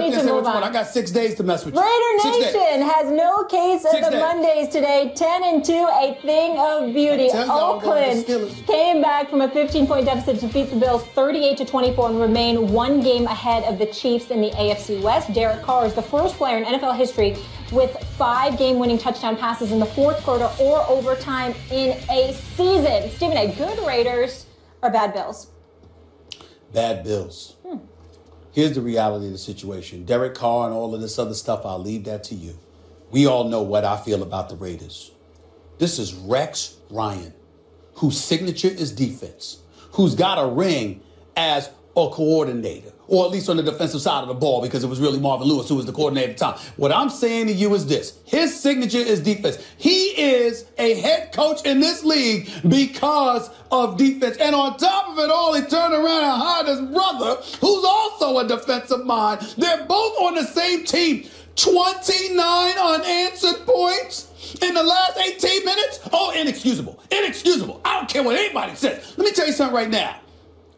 need to move on. I got 6 days to mess with you. Raider Nation has no case of the Mondays today. 10-2, a thing of beauty. Oakland came back from a 15-point deficit to defeat the Bills 38-24 and remain one game ahead of the Chiefs in the AFC West. Derek Carr is the first player in NFL history with 5 game-winning touchdown passes in the fourth quarter or overtime in a season. Stephen A., good Raiders or bad Bills? Bad Bills. Here's the reality of the situation. Derek Carr and all of this other stuff, I'll leave that to you. We all know what I feel about the Raiders. This is Rex Ryan, whose signature is defense, who's got a ring as a coordinator, or at least on the defensive side of the ball, because it was really Marvin Lewis who was the coordinator at the time. What I'm saying to you is this. His signature is defense. He is a head coach in this league because of defense. And on top of it all, he turned around and hired his brother, who's also a defensive mind. They're both on the same team. 29 unanswered points in the last 18 minutes? Oh, inexcusable. Inexcusable. I don't care what anybody says. Let me tell you something right now.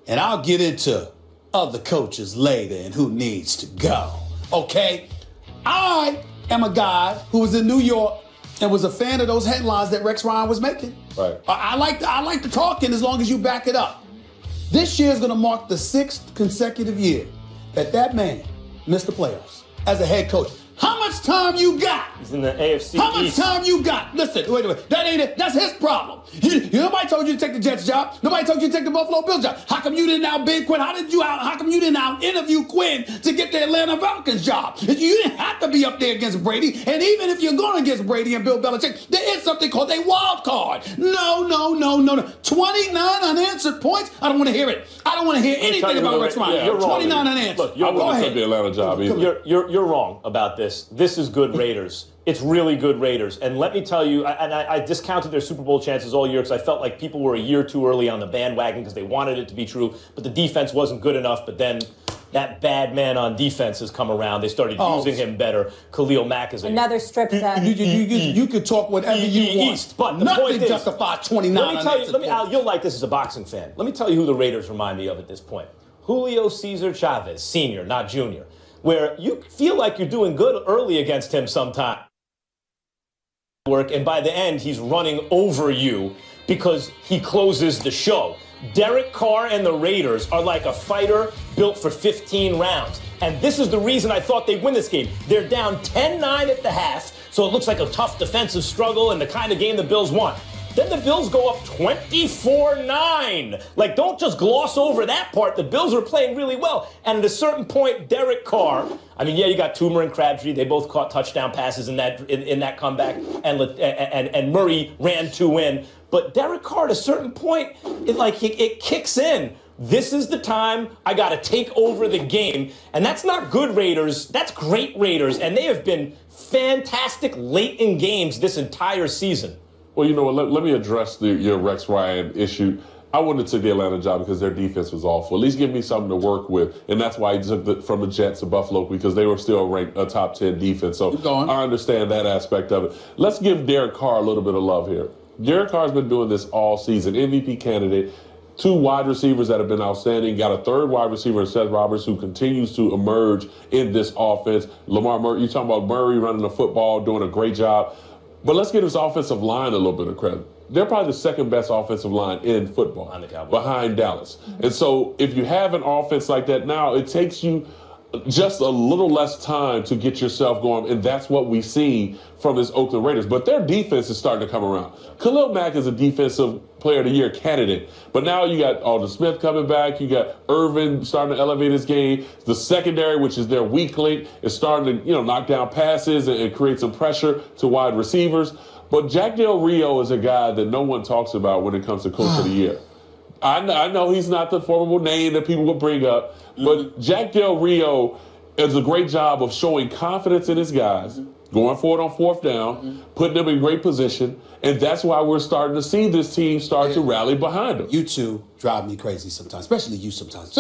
And I'll get into other coaches later and who needs to go. Okay? I am a guy who was in New York and was a fan of those headlines that Rex Ryan was making. Right. I like the talking as long as you back it up. This year is going to mark the 6th consecutive year that man missed the playoffs as a head coach. How much time you got? He's in the AFC How much East. time you got? Listen, wait. That ain't it. That's his problem. Nobody told you to take the Jets job. Nobody told you to take the Buffalo Bills job. How come you didn't out-bid Quinn? How come you didn't out-interview Quinn to get the Atlanta Falcons job? You didn't have to be up there against Brady. And even if you're going against Brady and Bill Belichick, there is something called a wild card. No. 29 unanswered points? I don't want to hear it. I don't want to hear anything about Rex Ryan. You're wrong. 29 unanswered. Look, I wouldn't take the Atlanta job either. You're wrong about this. This is good Raiders. It's really good Raiders. And let me tell you, I discounted their Super Bowl chances all year because I felt like people were a year too early on the bandwagon because they wanted it to be true, but the defense wasn't good enough. But then that bad man on defense has come around. They started using him better. Khalil Mack is another strip set. You could talk whatever you want. But the nothing point is, justifies 29. Let me tell you, Al, you'll like this as a boxing fan. Let me tell you who the Raiders remind me of at this point. Julio Cesar Chavez, senior, not junior, where you feel like you're doing good early against him sometime. And by the end, he's running over you because he closes the show. Derek Carr and the Raiders are like a fighter built for 15 rounds. And this is the reason I thought they'd win this game. They're down 10-9 at the half, so it looks like a tough defensive struggle and the kind of game the Bills want. Then the Bills go up 24-9. Like, don't just gloss over that part. The Bills are playing really well. And at a certain point, Derek Carr, I mean, yeah, you got Toomer and Crabtree. They both caught touchdown passes in that comeback. And Murray ran 2 in. But Derek Carr, at a certain point, it kicks in. This is the time I got to take over the game. And that's not good Raiders. That's great Raiders. And they have been fantastic late in games this entire season. Well, you know what? Let me address your Rex Ryan issue. I wouldn't have took the Atlanta job because their defense was awful. At least give me something to work with. And that's why he took from the Jets to Buffalo, because they were still ranked a top 10 defense. So I understand that aspect of it. Let's give Derek Carr a little bit of love here. Derek Carr's been doing this all season. MVP candidate. 2 wide receivers that have been outstanding. Got a 3rd wide receiver in Seth Roberts, who continues to emerge in this offense. Lamar Murray, you talking about Murray running the football, doing a great job. But let's give his offensive line a little bit of credit. They're probably the 2nd best offensive line in football behind Dallas. And so if you have an offense like that now, it takes you just a little less time to get yourself going. And that's what we see from this Oakland Raiders. But their defense is starting to come around. Khalil Mack is a defensive player of the year candidate. But now you got Alden Smith coming back. You got Irvin starting to elevate his game. The secondary, which is their weak link, is starting to knock down passes and create some pressure to wide receivers. But Jack Del Rio is a guy that no one talks about when it comes to Coach of the Year. I know he's not the formidable name that people would bring up, but Jack Del Rio does a great job of showing confidence in his guys, going forward on 4th down, putting them in great position, and that's why we're starting to see this team start to rally behind them. You two drive me crazy sometimes, especially you sometimes,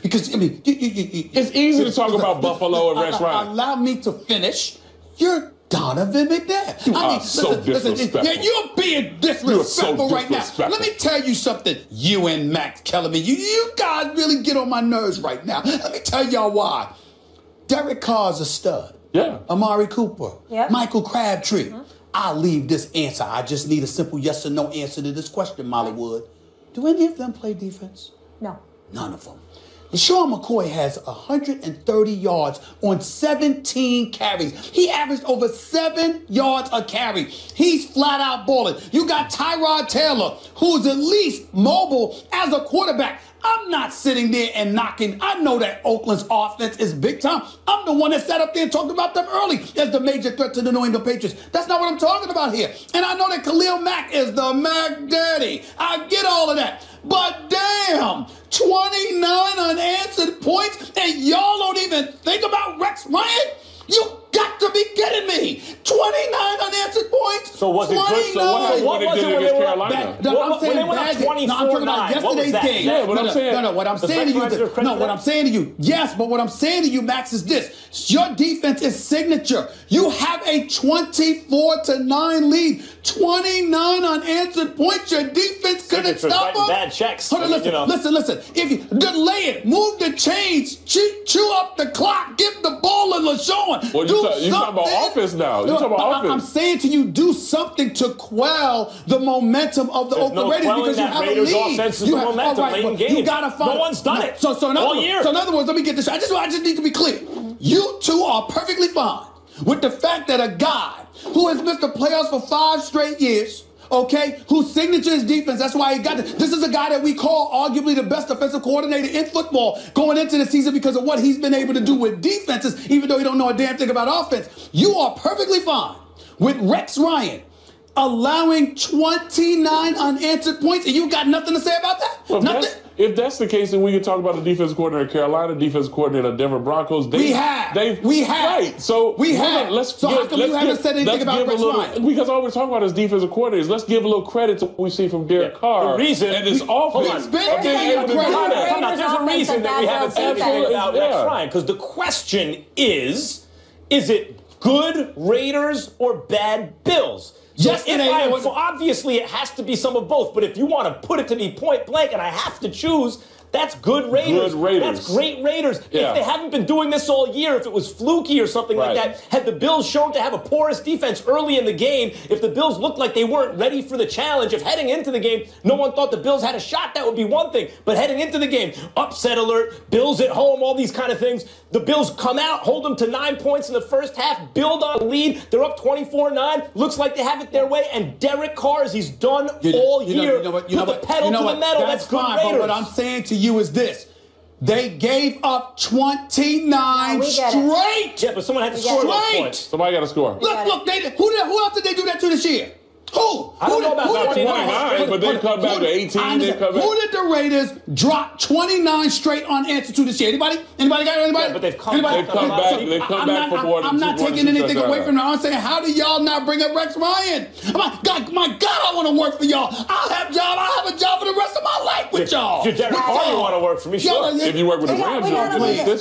because, I mean, it's easy to talk about Buffalo and Rex Ryan. Allow me to finish. You're Donovan McNabb. Disrespectful. Yeah, you're being disrespectful right now. Let me tell you something, you and Max Kellerman. You guys really get on my nerves right now. Let me tell y'all why. Derek Carr's a stud. Yeah. Amari Cooper. Yep. Michael Crabtree. I'll leave this answer. I just need a simple yes or no answer to this question, Molly Wood. Do any of them play defense? No. None of them. LaShawn McCoy has 130 yards on 17 carries. He averaged over 7 yards a carry. He's flat out balling. You got Tyrod Taylor, who's at least mobile as a quarterback. I'm not sitting there and knocking. I know that Oakland's offense is big time. I'm the one that sat up there and talked about them early as the major threat to the New England Patriots. That's not what I'm talking about here. And I know that Khalil Mack is the Mac Daddy. I get all of that. But damn, 29 unanswered points, and y'all don't even think about Rex Ryan? You got to be kidding me. 29 unanswered points. So was it good? So what was it when they were up? I'm saying when they went up 24-9, I'm talking about yesterday's game. Yeah, but I'm saying. No, what I'm saying to you is, what I'm saying to you, yes, but what I'm saying to you, Max, is this. Your defense is signature. You have a 24-9 lead. 29 unanswered points. Your defense couldn't stop them. Bad checks. Hold on, listen. If you delay it, move the chains, chew up the clock, give the ball to LaShawn. Well, you're talking about offense now. You're talking about offense. I'm saying to you, do something to quell the momentum of the Oakland Raiders because you have a lead. Offense is the momentum late in games. You gotta find. No one's done it. So in other words, let me get this. I just need to be clear. You two are perfectly fine with the fact that a guy who has missed the playoffs for 5 straight years, okay, whose signature is defense, that's why he got it. This is a guy that we call arguably the best defensive coordinator in football going into the season because of what he's been able to do with defenses, even though he don't know a damn thing about offense. You are perfectly fine with Rex Ryan allowing 29 unanswered points, and you got nothing to say about that? Well, nothing? If that's the case, then we can talk about the defensive coordinator of Carolina, defensive coordinator of Denver Broncos. We have. Right. So we have. How come you haven't said anything about Rex Ryan? Because all we're talking about is defensive coordinators. Let's give a little credit to what we see from Derek Carr. The reason and his offense. There's a reason that we haven't said anything about Rex Ryan. Because the question is it good Raiders or bad Bills? So obviously, it has to be some of both. But if you want to put it to me point blank and I have to choose, that's good Raiders. That's great Raiders. Yeah. If they haven't been doing this all year, if it was fluky or something like that, had the Bills shown to have a porous defense early in the game, if the Bills looked like they weren't ready for the challenge, if heading into the game, no one thought the Bills had a shot, that would be one thing. But heading into the game, upset alert, Bills at home, all these kind of things. The Bills come out, hold them to 9 points in the first half, build on a lead. They're up 24-9. Looks like they have it their way. And Derek Carr, as he's done all year, put the pedal to the metal. That's good Raiders. But what I'm saying to you is this. They gave up 29 straight. Yeah, but someone had to score those points. Somebody got to score. Look, who else did they do that to this year? Who? I don't know about 29, but they come back to 18. Who did the Raiders drop 29 straight unanswered to this year? Anybody? Anybody got anybody? Yeah, but they've come back for more than I'm not taking anything away from them. I'm saying, how do y'all not bring up Rex Ryan? My God, I want to work for y'all. I'll have a job for the rest of my life with y'all. If you're Derek Carr, you want to work for me, sure. If you work with the Rams,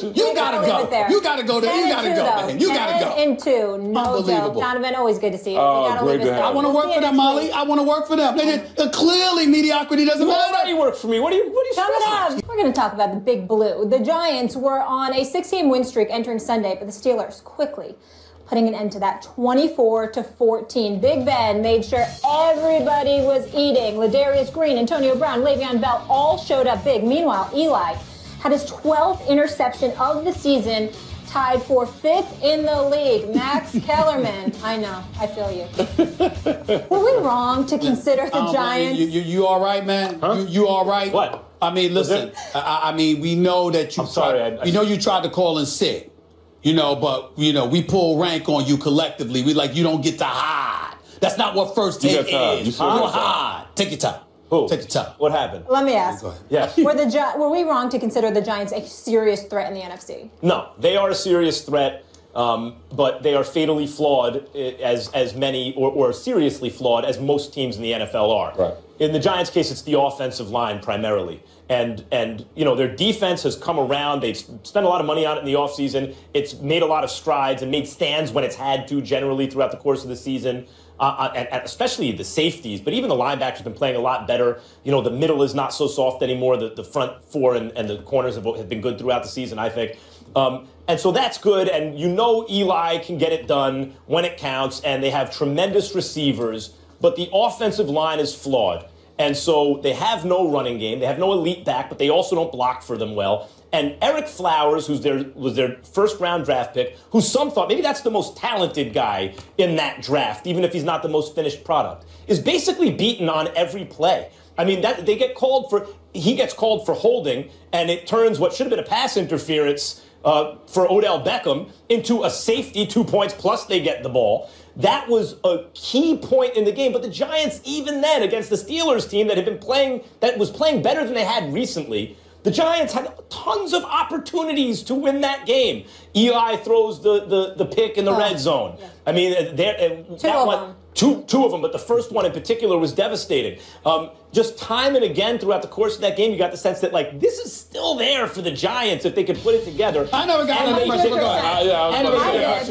you gotta go. You gotta go there. You gotta go, man. You gotta go. 10-2, no joke. Donovan, always good to see you. Great to have you. I want to work for them, Molly. I want to work for them. Clearly, mediocrity doesn't matter. You already work for me. What are you stressing? We're going to talk about the Big Blue. The Giants were on a 6-game win streak entering Sunday, but the Steelers quickly putting an end to that 24-14. Big Ben made sure everybody was eating. Ladarius Green, Antonio Brown, Le'Veon Bell all showed up big. Meanwhile, Eli had his 12th interception of the season, tied for 5th in the league. Max Kellerman. I know. I feel you. Were we wrong to consider the Giants? You all right, man? Huh? You all right? What? I mean, listen. I mean, we know that you. We know you tried to call in sick. But we pull rank on you collectively. We you don't get to hide. That's not what first take is. You hide. Take your time. Who? Take your time. What happened? Let me ask. Yes. Were we wrong to consider the Giants a serious threat in the NFC? No, they are a serious threat, but they are fatally flawed as many, or seriously flawed as most teams in the NFL are. Right. In the Giants' case, it's the offensive line primarily. And their defense has come around. They've spent a lot of money on it in the offseason. It's made a lot of strides and made stands when it's had to generally throughout the course of the season. And especially the safeties, but even the linebackers have been playing a lot better. The middle is not so soft anymore. The front four and the corners have been good throughout the season, I think. And so that's good, and you know Eli can get it done when it counts, and they have tremendous receivers, but the offensive line is flawed. And so they have no running game. They have no elite back, but they also don't block for them well. And Eric Flowers, was their first-round draft pick, who some thought maybe that's the most talented guy in that draft, even if he's not the most finished product, is basically beaten on every play. I mean, he gets called for holding, and it turns what should have been a pass interference for Odell Beckham into a safety, 2 points, plus they get the ball. That was a key point in the game. But the Giants, even then, against the Steelers team that was playing better than they had recently, the Giants had tons of opportunities to win that game. Eli throws the pick in the red zone. Yeah. I mean, two of them, but the first one in particular was devastating. Just time and again throughout the course of that game, you got the sense that, like, this is still there for the Giants if they could put it together. I never got another question.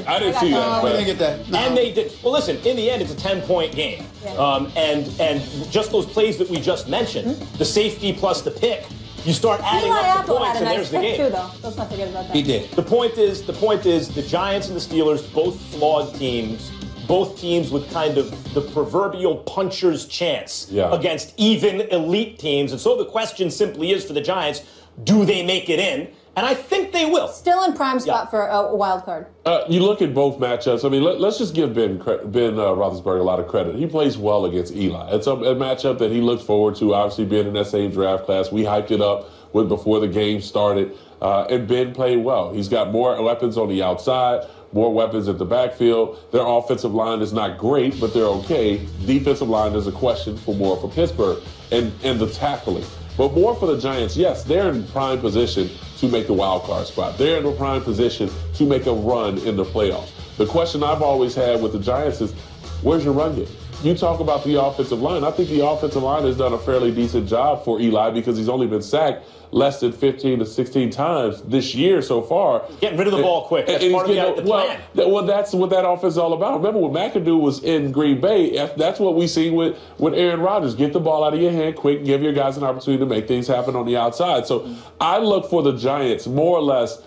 I didn't see that. We didn't get that. No. And they did. Well, listen, in the end, it's a 10-point game. Yeah. And just those plays that we just mentioned, the safety plus the pick, you start adding up the points, and there's the game. Too, though. Let's not forget about that. He did. The point is, the Giants and the Steelers, both flawed teams, both teams with kind of the proverbial puncher's chance against even elite teams. And so the question simply is for the Giants, do they make it in? And I think they will. Still in prime spot for a wild card. You look at both matchups. I mean, let's just give Ben Roethlisberger a lot of credit. He plays well against Eli. It's a matchup that he looked forward to, obviously being in that same draft class. We hyped it up before the game started. And Ben played well. He's got more weapons on the outside, more weapons at the backfield. Their offensive line is not great, but they're okay. Defensive line is a question for Pittsburgh and the tackling. But more for the Giants, yes, they're in prime position to make the wild card spot. They're in a prime position to make a run in the playoffs. The question I've always had with the Giants is, where's your run game? You talk about the offensive line. I think the offensive line has done a fairly decent job for Eli because he's only been sacked less than 15 to 16 times this year so far. Getting rid of the ball quick. That's part of the plan. Well, that's what that offense is all about. Remember when McAdoo was in Green Bay, that's what we see with Aaron Rodgers. Get the ball out of your hand quick, give your guys an opportunity to make things happen on the outside. So I look for the Giants more or less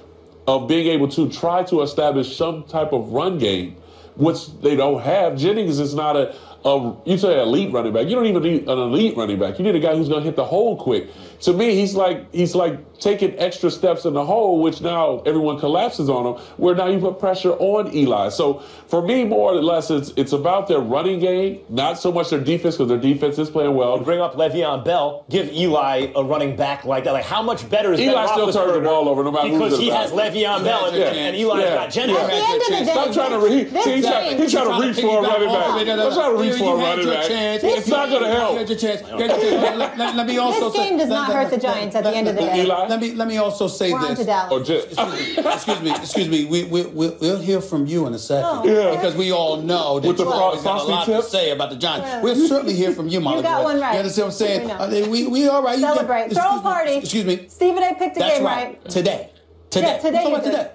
of being able to try to establish some type of run game, which they don't have. Jennings is not you say elite running back. You don't even need an elite running back. You need a guy who's going to hit the hole quick. To me, he's like taking extra steps in the hole, which now everyone collapses on him, where now you put pressure on Eli. So for me, more or less, it's about their running game, not so much their defense, because their defense is playing well. Bring up Le'Veon Bell, give Eli a running back like that. Like, how much better is Eli still turns the ball over no matter who. Because he has Le'Veon Bell and Eli's got Jennings. At the end of the day, stop trying to he's trying to reach for a running back. Let's try to reach for a running back. It's not going to help. Let me also this game does not hurt the Giants at the end of the day. Let me also say this. Excuse me. We'll hear from you in a second because we all know that you always got a lot to say about the Giants. We'll certainly hear from you, Molly. You got one right. You understand what I'm saying? We all right. Celebrate. Throw a party. Excuse me. Steve and I picked a game right. Today. Yeah, today.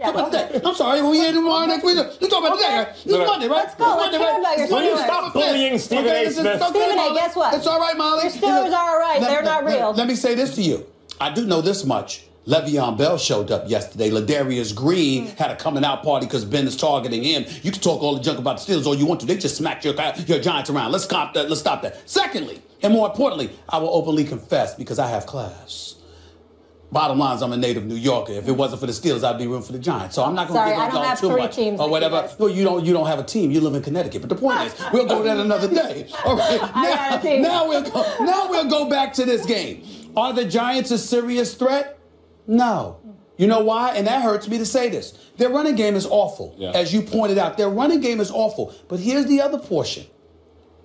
I'm sorry. We had tomorrow next week. You talking about today? This is Monday, right? Let's go. Let's hear about your Steelers. Will you stop bullying Stephen A. Smith? Stephen A., guess what? It's all right, Molly. Your Steelers are all right. They're not real. Let me say this to you. I do know this much. Le'Veon Bell showed up yesterday. Ladarius Green had a coming out party because Ben is targeting him. You can talk all the junk about the Steelers all you want to. They just smacked your Giants around. Let's stop that. Let's stop that. Secondly, and more importantly, I will openly confess because I have class. Bottom line is I'm a native New Yorker. If it wasn't for the Steelers, I'd be rooting for the Giants. So I'm not going to get on too much or whatever. No, you don't have a team. You live in Connecticut. But the point is, we'll go that another day. All right. Now we'll go back to this game. Are the Giants a serious threat? No. You know why? And that hurts me to say this. Their running game is awful. Yeah. As you pointed out, their running game is awful. But here's the other portion.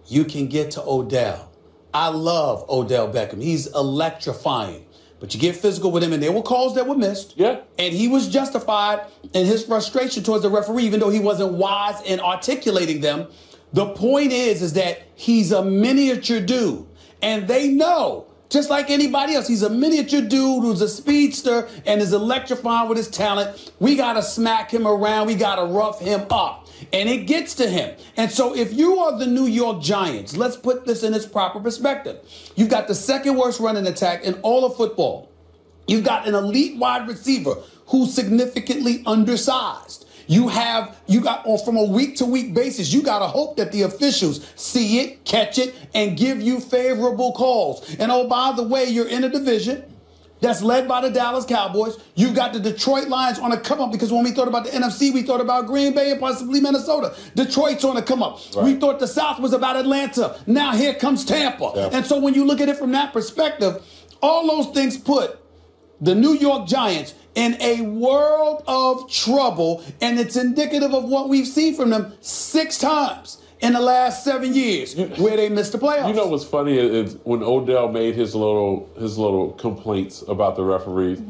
You can get to Odell. I love Odell Beckham. He's electrifying. But you get physical with him, and there were calls that were missed. Yeah. And he was justified in his frustration towards the referee, even though he wasn't wise in articulating them. The point is that he's a miniature dude. And they know, just like anybody else, he's a miniature dude who's a speedster and is electrifying with his talent. We got to smack him around. We got to rough him up. And it gets to him. And so if you are the New York Giants, let's put this in its proper perspective. You've got the second worst running attack in all of football. You've got an elite wide receiver who's significantly undersized. You got from a week-to-week basis, you got to hope that the officials see it, catch it, and give you favorable calls. And oh, by the way, you're in a division that's led by the Dallas Cowboys. You've got the Detroit Lions on a come-up, because when we thought about the NFC, we thought about Green Bay and possibly Minnesota. Detroit's on a come-up. Right. We thought the South was about Atlanta. Now here comes Tampa. Yeah. And so when you look at it from that perspective, all those things put the New York Giants in a world of trouble, and it's indicative of what we've seen from them 6 times in the last 7 years where they missed the playoffs. You know what's funny is when Odell made his little complaints about the referees,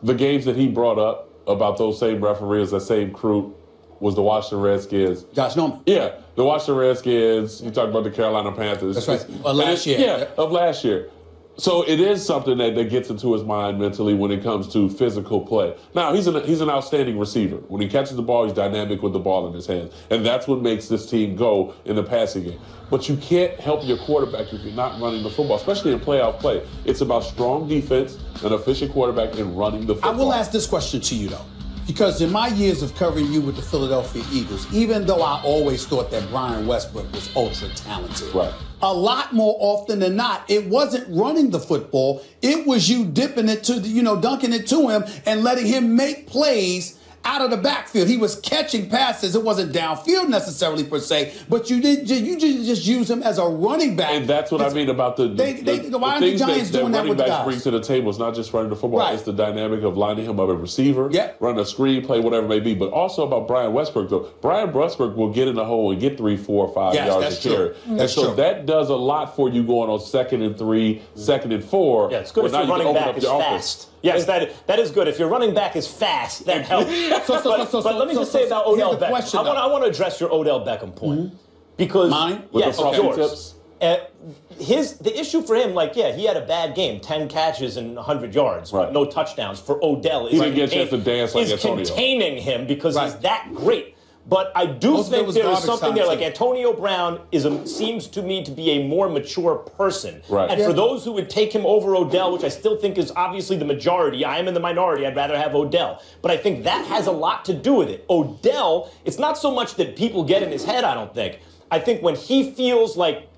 the games that he brought up about those same referees, that same crew, was the Washington Redskins. Josh Norman. Yeah, the Washington Redskins. You talked about the Carolina Panthers. That's right. Last year. Yeah, of last year. So it is something that gets into his mind mentally when it comes to physical play. Now, he's an outstanding receiver. When he catches the ball, he's dynamic with the ball in his hands. And that's what makes this team go in the passing game. But you can't help your quarterback if you're not running the football, especially in playoff play. It's about strong defense, an efficient quarterback, and running the football. I will ask this question to you, though. Because in my years of covering you with the Philadelphia Eagles, even though I always thought that Brian Westbrook was ultra talented, right, a lot more often than not, it wasn't running the football. It was you dipping it to, dunking it to him and letting him make plays out of the backfield. He was catching passes. It wasn't downfield necessarily per se, but you just use him as a running back. And that's what I mean about the why aren't the Giants doing that with the guys? Bring to the table. It's not just running the football. Right. It's the dynamic of lining him up at receiver, running a screen play, whatever it may be. But also about Brian Westbrook, though. Brian Westbrook will get in the hole and get 3, 4, 5 yards to carry. That's true. So that does a lot for you going on 2nd and 3, 2nd and 4. Yeah, it's good if your running back is fast. Yes, that is good. If your running back is fast, that helps. But let me just say about Odell Beckham. I want to address your Odell Beckham point. Because mine? Yes, yours. The issue for him, he had a bad game, 10 catches and 100 yards, but no touchdowns. For Odell, he didn't get a chance to dance like Antonio. Containing him because he's that great. But I do think there is something there. Like Antonio Brown seems to me to be a more mature person. Right. And for those who would take him over Odell, which I still think is obviously the majority, I am in the minority, I'd rather have Odell. But I think that has a lot to do with it. Odell, it's not so much that people get in his head, I don't think. I think when he feels like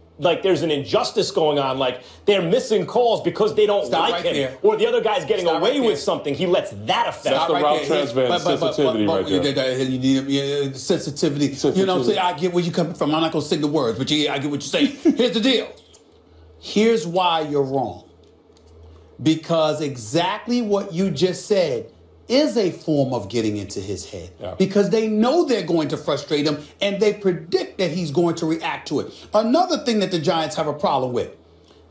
there's an injustice going on, like they're missing calls because they don't like him, or the other guy's getting away with something, he lets that affect. That's the route transfer sensitivity right there. You need sensitivity. You know what I'm saying? I get where you're coming from. I'm not going to sing the words, but I get what you're saying. Here's the deal. Here's why you're wrong. Because exactly what you just said is a form of getting into his head, because they know they're going to frustrate him and they predict that he's going to react to it. Another thing that the Giants have a problem with,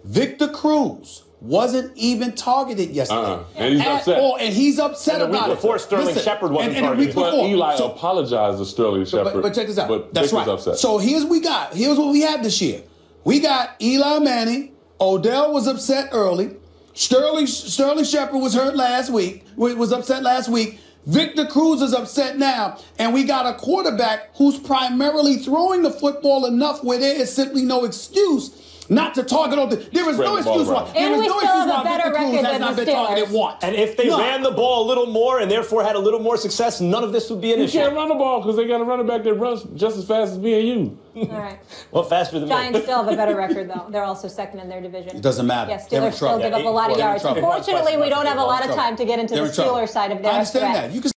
Victor Cruz wasn't even targeted yesterday. And he's upset. And he's upset about it. Before Sterling Shepard wasn't targeted. But Eli apologized to Sterling Shepard. But check this out. But That's right. Upset. So here's what we had this year. We got Eli Manning. Odell was upset early. Sterling Shepard was hurt last week. Was upset last week. Victor Cruz is upset now. And we got a quarterback who's primarily throwing the football enough where there is simply no excuse not to target all the. There is no excuse why. And we still have a better record than the Steelers. And if they ran the ball a little more and therefore had a little more success, none of this would be an issue. You can't run the ball because they got a running back that runs just as fast as me and you. All right. Well, faster than me. Giants still have a better record, though. They're also second in their division. It doesn't matter. Yes, Steelers still give up a lot of yards. Unfortunately, we don't have a lot of time to get into the Steelers side of their threat. I understand that.